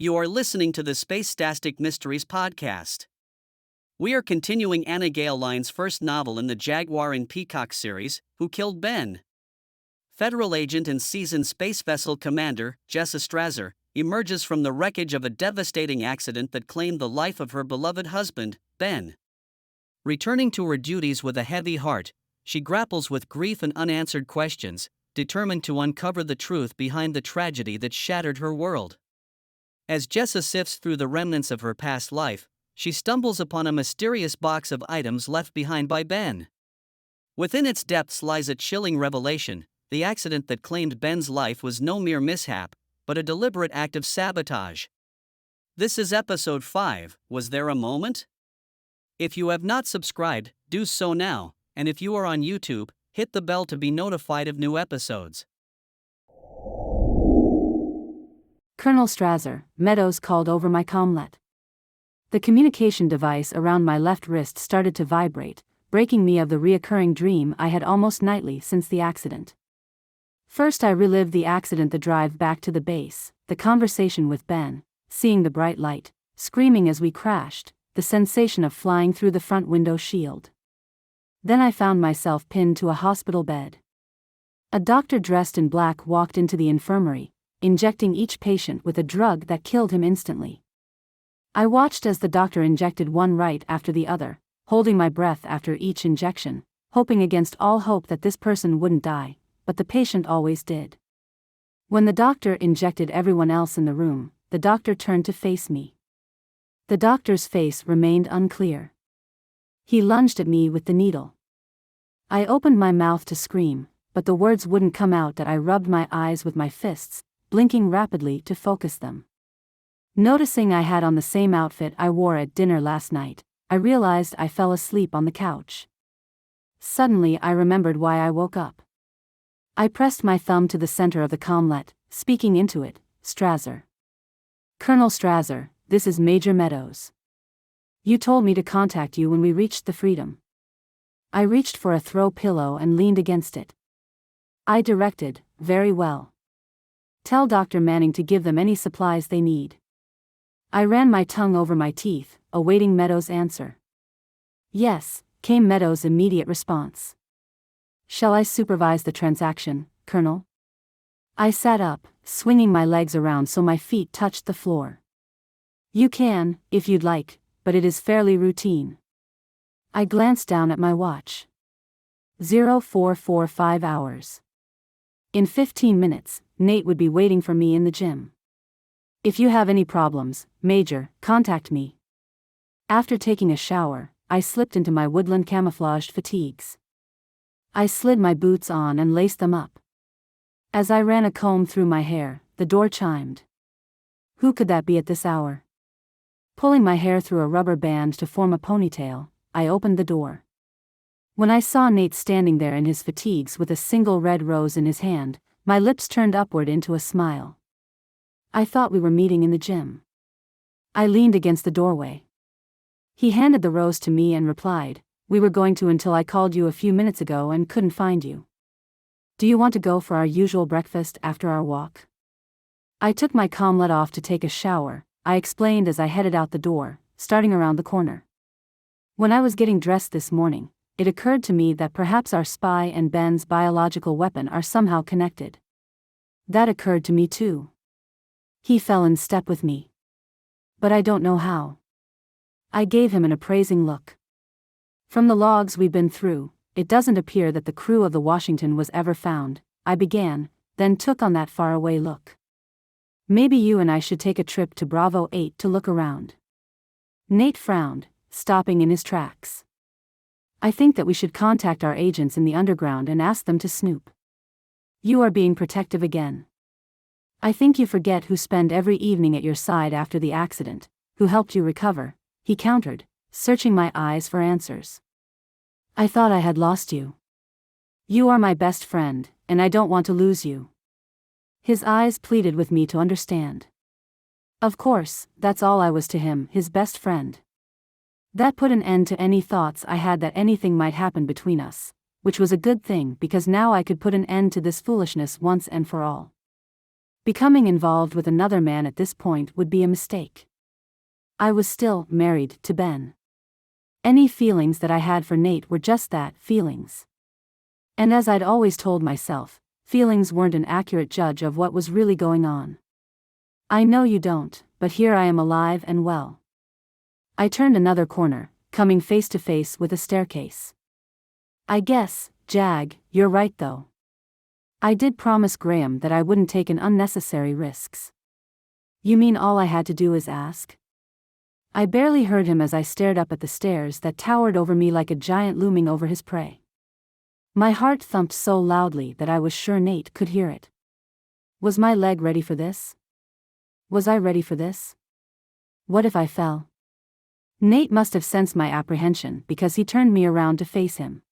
You are listening to the Spacestastic Mysteries Podcast. We are continuing Annagail Lynes' first novel in the Jaguar and Peacock Series, Who Killed Ben? Federal agent and seasoned SpaceVessel Commander, Jessa Strazzer, emerges from the wreckage of a devastating accident that claimed the life of her beloved husband, Ben. Returning to her duties with a heavy heart, she grapples with grief and unanswered questions, determined to uncover the truth behind the tragedy that shattered her world. As Jessa sifts through the remnants of her past life, she stumbles upon a mysterious box of items left behind by Ben. Within its depths lies a chilling revelation: the accident that claimed Ben's life was no mere mishap, but a deliberate act of sabotage. This is episode 5, Was There a Moment? If you have not subscribed, do so now, and if you are on YouTube, hit the bell to be notified of new episodes. Colonel Strazzer, Meadows called over my commlet. The communication device around my left wrist started to vibrate, breaking me of the reoccurring dream I had almost nightly since the accident. First I relived the accident, the drive back to the base, the conversation with Ben, seeing the bright light, screaming as we crashed, the sensation of flying through the front window shield. Then I found myself pinned to a hospital bed. A doctor dressed in black walked into the infirmary, injecting each patient with a drug that killed him instantly. I watched as the doctor injected one right after the other, holding my breath after each injection, hoping against all hope that this person wouldn't die, but the patient always did. When the doctor injected everyone else in the room, the doctor turned to face me. The doctor's face remained unclear. He lunged at me with the needle. I opened my mouth to scream, but the words wouldn't come out. That I rubbed my eyes with my fists, blinking rapidly to focus them. Noticing I had on the same outfit I wore at dinner last night, I realized I fell asleep on the couch. Suddenly I remembered why I woke up. I pressed my thumb to the center of the commlet, speaking into it. Strazzer. Colonel Strazzer, this is Major Meadows. You told me to contact you when we reached the Freedom. I reached for a throw pillow and leaned against it. I directed, very well. Tell Dr. Manning to give them any supplies they need. I ran my tongue over my teeth, awaiting Meadows' answer. Yes, came Meadows' immediate response. Shall I supervise the transaction, Colonel? I sat up, swinging my legs around so my feet touched the floor. You can, if you'd like, but it is fairly routine. I glanced down at my watch. 0445 hours. In 15 minutes, Nate would be waiting for me in the gym. If you have any problems, Major, contact me. After taking a shower, I slipped into my woodland camouflaged fatigues. I slid my boots on and laced them up. As I ran a comb through my hair, the door chimed. Who could that be at this hour? Pulling my hair through a rubber band to form a ponytail, I opened the door. When I saw Nate standing there in his fatigues with a single red rose in his hand, my lips turned upward into a smile. I thought we were meeting in the gym. I leaned against the doorway. He handed the rose to me and replied, We were going to until I called you a few minutes ago and couldn't find you. Do you want to go for our usual breakfast after our walk? I took my commlet off to take a shower, I explained as I headed out the door, starting around the corner. When I was getting dressed this morning, it occurred to me that perhaps our spy and Ben's biological weapon are somehow connected. That occurred to me too. He fell in step with me. But I don't know how. I gave him an appraising look. From the logs we've been through, it doesn't appear that the crew of the Washington was ever found, I began, then took on that faraway look. Maybe you and I should take a trip to Bravo 8 to look around. Nate frowned, stopping in his tracks. I think that we should contact our agents in the underground and ask them to snoop. You are being protective again. I think you forget who spent every evening at your side after the accident, who helped you recover, he countered, searching my eyes for answers. I thought I had lost you. You are my best friend, and I don't want to lose you. His eyes pleaded with me to understand. Of course, that's all I was to him, his best friend. That put an end to any thoughts I had that anything might happen between us, which was a good thing because now I could put an end to this foolishness once and for all. Becoming involved with another man at this point would be a mistake. I was still married to Ben. Any feelings that I had for Nate were just that, feelings. And as I'd always told myself, feelings weren't an accurate judge of what was really going on. I know you don't, but here I am alive and well. I turned another corner, coming face to face with a staircase. I guess, Jag, you're right though. I did promise Graham that I wouldn't take an unnecessary risks. You mean all I had to do is ask? I barely heard him as I stared up at the stairs that towered over me like a giant looming over his prey. My heart thumped so loudly that I was sure Nate could hear it. Was my leg ready for this? Was I ready for this? What if I fell? Nate must have sensed my apprehension because he turned me around to face him.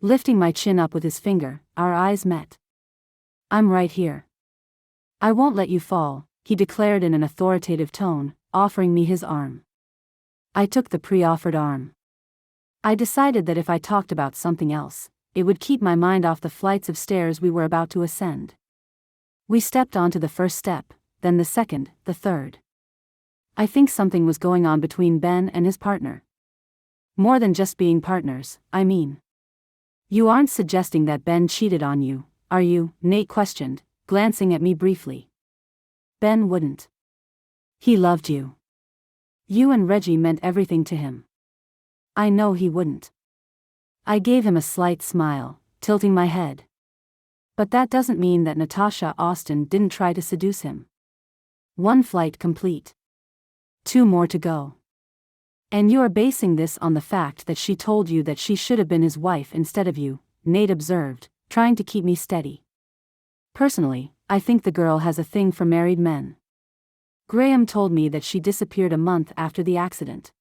Lifting my chin up with his finger, our eyes met. I'm right here. I won't let you fall, he declared in an authoritative tone, offering me his arm. I took the pre-offered arm. I decided that if I talked about something else, it would keep my mind off the flights of stairs we were about to ascend. We stepped onto the first step, then the second, the third. I think something was going on between Ben and his partner. More than just being partners, I mean. You aren't suggesting that Ben cheated on you, are you? Nate questioned, glancing at me briefly. Ben wouldn't. He loved you. You and Reggie meant everything to him. I know he wouldn't. I gave him a slight smile, tilting my head. But that doesn't mean that Natasha Austin didn't try to seduce him. One flight complete. 2 more to go. And you are basing this on the fact that she told you that she should have been his wife instead of you, Nate observed, trying to keep me steady. Personally, I think the girl has a thing for married men. Graham told me that she disappeared a month after the accident.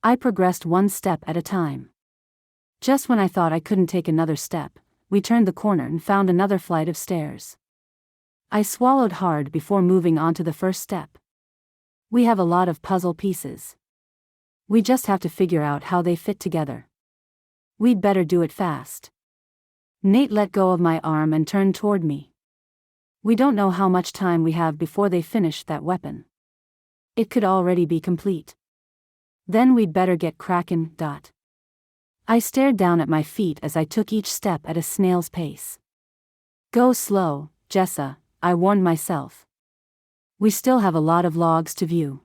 I progressed one step at a time. Just when I thought I couldn't take another step, we turned the corner and found another flight of stairs. I swallowed hard before moving on to the first step. We have a lot of puzzle pieces. We just have to figure out how they fit together. We'd better do it fast. Nate let go of my arm and turned toward me. We don't know how much time we have before they finish that weapon. It could already be complete. Then we'd better get crackin'. I stared down at my feet as I took each step at a snail's pace. Go slow, Jessa, I warned myself. We still have a lot of logs to view.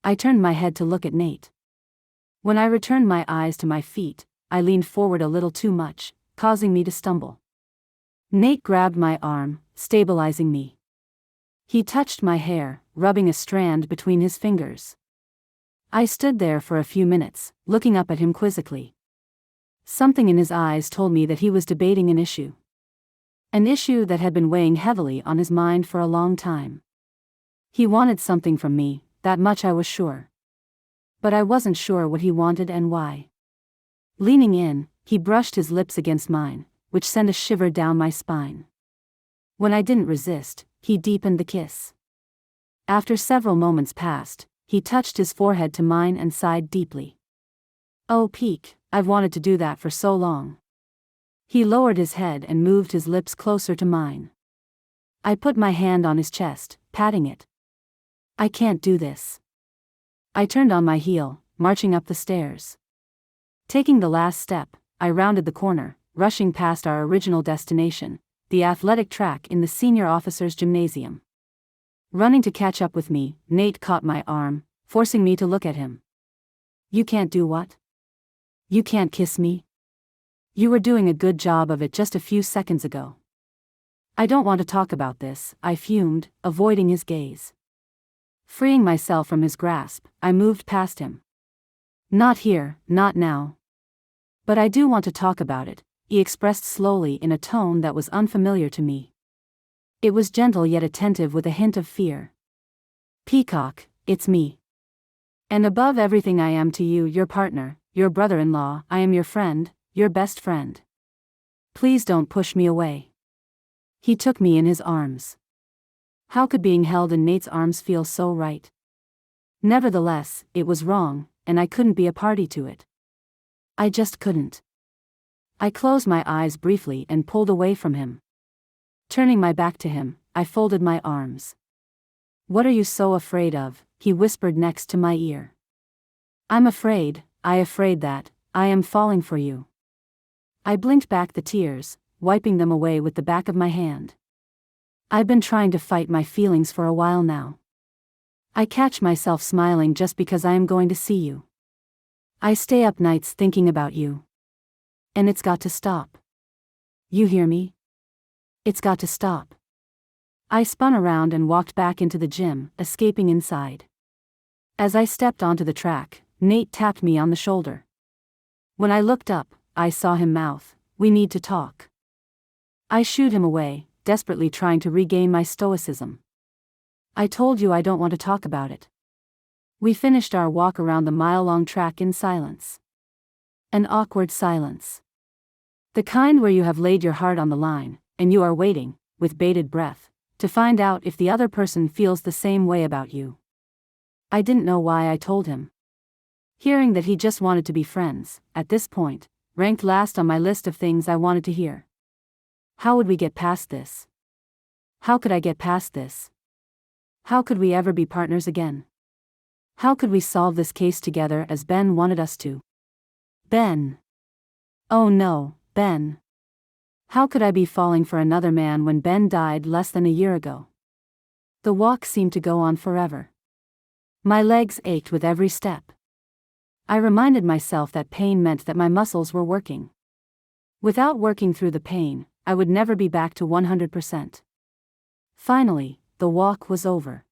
I turned my head to look at Nate. When I returned my eyes to my feet, I leaned forward a little too much, causing me to stumble. Nate grabbed my arm, stabilizing me. He touched my hair, rubbing a strand between his fingers. I stood there for a few minutes, looking up at him quizzically. Something in his eyes told me that he was debating an issue. An issue that had been weighing heavily on his mind for a long time. He wanted something from me, that much I was sure. But I wasn't sure what he wanted and why. Leaning in, he brushed his lips against mine, which sent a shiver down my spine. When I didn't resist, he deepened the kiss. After several moments passed, he touched his forehead to mine and sighed deeply. Oh, Peak, I've wanted to do that for so long. He lowered his head and moved his lips closer to mine. I put my hand on his chest, patting it. I can't do this. I turned on my heel, marching up the stairs. Taking the last step, I rounded the corner, rushing past our original destination, the athletic track in the senior officers' gymnasium. Running to catch up with me, Nate caught my arm, forcing me to look at him. You can't do what? You can't kiss me? You were doing a good job of it just a few seconds ago. I don't want to talk about this, I fumed, avoiding his gaze. Freeing myself from his grasp, I moved past him. Not here, not now. But I do want to talk about it, he expressed slowly in a tone that was unfamiliar to me. It was gentle yet attentive with a hint of fear. Peacock, it's me. And above everything I am to you, your partner, your brother-in-law, I am your friend, your best friend. Please don't push me away. He took me in his arms. How could being held in Nate's arms feel so right? Nevertheless, it was wrong, and I couldn't be a party to it. I just couldn't. I closed my eyes briefly and pulled away from him. Turning my back to him, I folded my arms. "What are you so afraid of?" he whispered next to my ear. "I'm afraid that I am falling for you." I blinked back the tears, wiping them away with the back of my hand. I've been trying to fight my feelings for a while now. I catch myself smiling just because I am going to see you. I stay up nights thinking about you. And it's got to stop. You hear me? It's got to stop. I spun around and walked back into the gym, escaping inside. As I stepped onto the track, Nate tapped me on the shoulder. When I looked up, I saw him mouth, "We need to talk." I shooed him away, desperately trying to regain my stoicism. "I told you I don't want to talk about it." We finished our walk around the mile-long track in silence. An awkward silence. The kind where you have laid your heart on the line, and you are waiting, with bated breath, to find out if the other person feels the same way about you. I didn't know why I told him. Hearing that he just wanted to be friends, at this point, ranked last on my list of things I wanted to hear. How would we get past this? How could I get past this? How could we ever be partners again? How could we solve this case together as Ben wanted us to? Ben. Oh no, Ben. How could I be falling for another man when Ben died less than a year ago? The walk seemed to go on forever. My legs ached with every step. I reminded myself that pain meant that my muscles were working. Without working through the pain, I would never be back to 100%. Finally, the walk was over.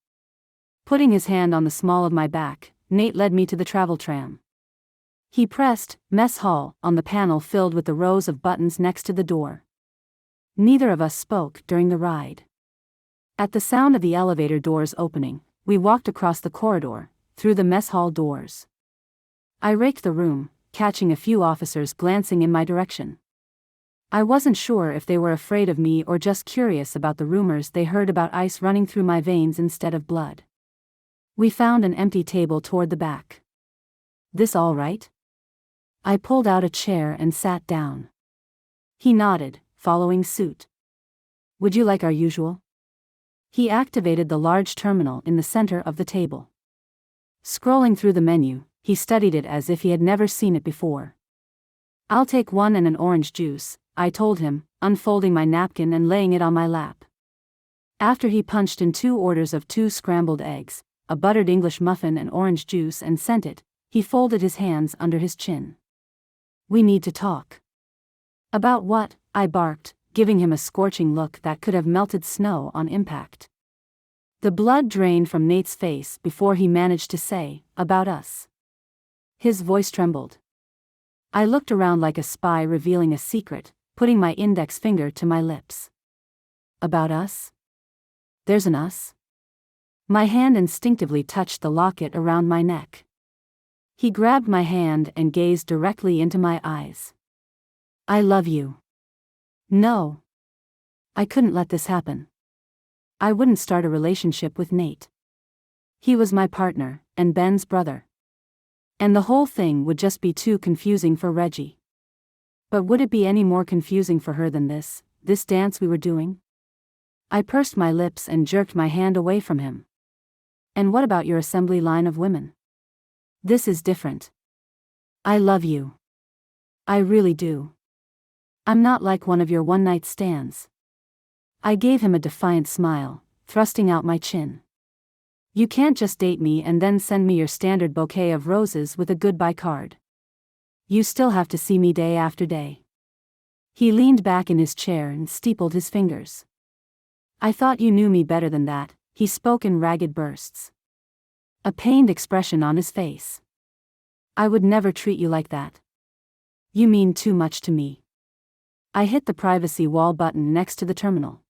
Putting his hand on the small of my back, Nate led me to the travel tram. He pressed "Mess Hall" on the panel filled with the rows of buttons next to the door. Neither of us spoke during the ride. At the sound of the elevator doors opening, we walked across the corridor, through the mess hall doors. I raked the room, catching a few officers glancing in my direction. I wasn't sure if they were afraid of me or just curious about the rumors they heard about ice running through my veins instead of blood. We found an empty table toward the back. "This all right?" I pulled out a chair and sat down. He nodded, following suit. "Would you like our usual?" He activated the large terminal in the center of the table. Scrolling through the menu, he studied it as if he had never seen it before. "I'll take one and an orange juice," I told him, unfolding my napkin and laying it on my lap. After he punched in 2 orders of 2 scrambled eggs, a buttered English muffin and orange juice and sent it, he folded his hands under his chin. "We need to talk." "About what?" I barked, giving him a scorching look that could have melted snow on impact. The blood drained from Nate's face before he managed to say, "About us." His voice trembled. I looked around like a spy revealing a secret, putting my index finger to my lips. "About us? There's an us?" My hand instinctively touched the locket around my neck. He grabbed my hand and gazed directly into my eyes. "I love you." No. I couldn't let this happen. I wouldn't start a relationship with Nate. He was my partner, and Ben's brother. And the whole thing would just be too confusing for Reggie. But would it be any more confusing for her than this dance we were doing? I pursed my lips and jerked my hand away from him. "And what about your assembly line of women? This is different. I love you. I really do. I'm not like one of your one-night stands." I gave him a defiant smile, thrusting out my chin. "You can't just date me and then send me your standard bouquet of roses with a goodbye card. You still have to see me day after day." He leaned back in his chair and steepled his fingers. "I thought you knew me better than that," he spoke in ragged bursts. A pained expression on his face. "I would never treat you like that. You mean too much to me." I hit the privacy wall button next to the terminal.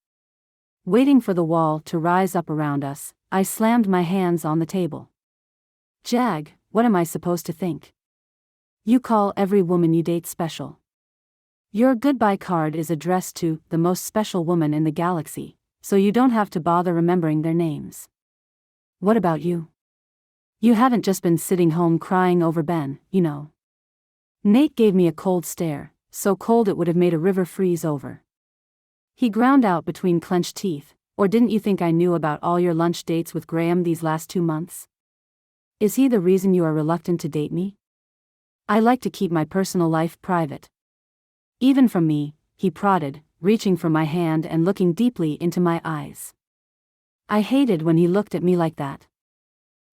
Waiting for the wall to rise up around us, I slammed my hands on the table. "Jag, what am I supposed to think? You call every woman you date special. Your goodbye card is addressed to the most special woman in the galaxy, so you don't have to bother remembering their names. What about you? You haven't just been sitting home crying over Ben, you know." Nate gave me a cold stare, so cold it would have made a river freeze over. He ground out between clenched teeth, Or didn't you think I knew about all your lunch dates with Graham these last 2 months? Is he the reason you are reluctant to date me? I like to keep my personal life private. Even from me, he prodded, reaching for my hand and looking deeply into my eyes. I hated when he looked at me like that.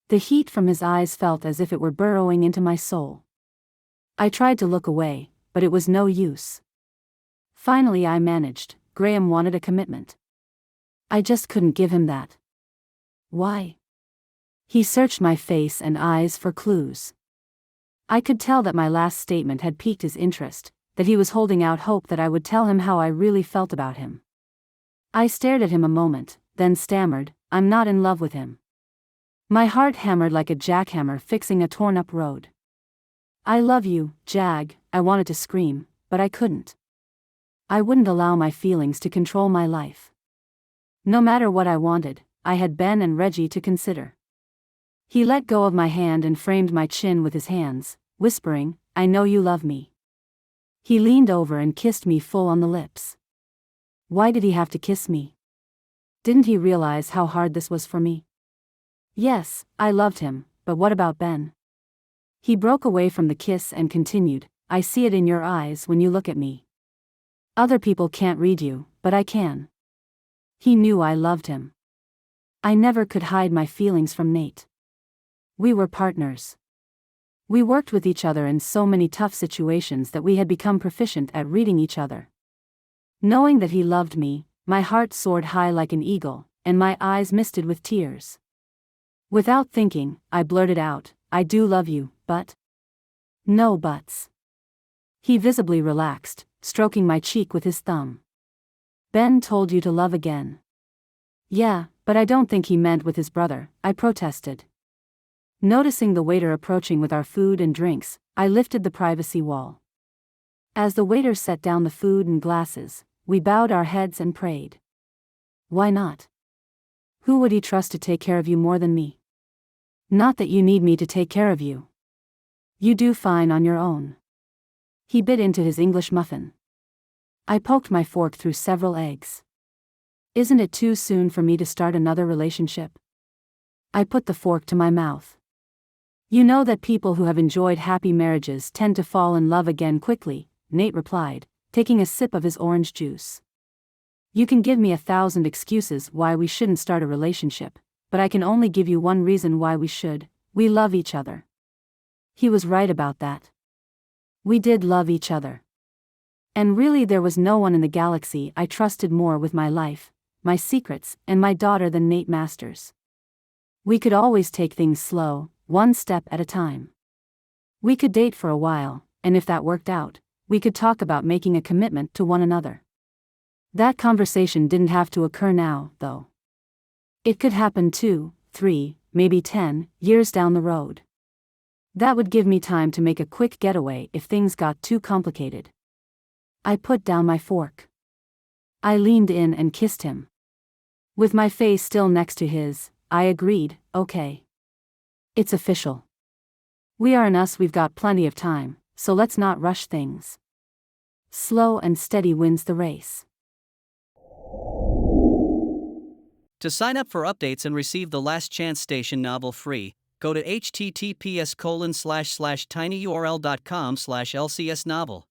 The heat from his eyes felt as if it were burrowing into my soul. I tried to look away, but it was no use. Finally I managed. Graham wanted a commitment. I just couldn't give him that. Why? He searched my face and eyes for clues. I could tell that my last statement had piqued his interest, that he was holding out hope that I would tell him how I really felt about him. I stared at him a moment, then stammered, "I'm not in love with him." My heart hammered like a jackhammer fixing a torn-up road. "I love you, Jag," I wanted to scream, but I couldn't. I wouldn't allow my feelings to control my life. No matter what I wanted, I had Ben and Reggie to consider. He let go of my hand and framed my chin with his hands, whispering, "I know you love me." He leaned over and kissed me full on the lips. Why did he have to kiss me? Didn't he realize how hard this was for me? Yes, I loved him, but what about Ben? He broke away from the kiss and continued, "I see it in your eyes when you look at me. Other people can't read you, but I can." He knew I loved him. I never could hide my feelings from Nate. We were partners. We worked with each other in so many tough situations that we had become proficient at reading each other. Knowing that he loved me, my heart soared high like an eagle, and my eyes misted with tears. Without thinking, I blurted out, "I do love you, but..." "No buts." He visibly relaxed, stroking my cheek with his thumb. "Ben told you to love again." "Yeah, but I don't think he meant with his brother," I protested. Noticing the waiter approaching with our food and drinks, I lifted the privacy wall. As the waiter set down the food and glasses, we bowed our heads and prayed. Why not? Who would he trust to take care of you more than me? Not that you need me to take care of you. You do fine on your own. He bit into his English muffin. I poked my fork through several eggs. Isn't it too soon for me to start another relationship? I put the fork to my mouth. You know that people who have enjoyed happy marriages tend to fall in love again quickly, Nate replied, taking a sip of his orange juice. You can give me 1,000 excuses why we shouldn't start a relationship, but I can only give you one reason why we should: we love each other. He was right about that. We did love each other. And really there was no one in the galaxy I trusted more with my life, my secrets, and my daughter than Nate Masters. We could always take things slow, one step at a time. We could date for a while, and if that worked out, we could talk about making a commitment to one another. That conversation didn't have to occur now, though. It could happen 2, 3, maybe 10 years down the road. That would give me time to make a quick getaway if things got too complicated. I put down my fork. I leaned in and kissed him. With my face still next to his, I agreed, "Okay. It's official. We are in us, we've got plenty of time, so let's not rush things. Slow and steady wins the race." To sign up for updates and receive the Last Chance Station novel free, go to https://tinyurl.com/lcsnovel.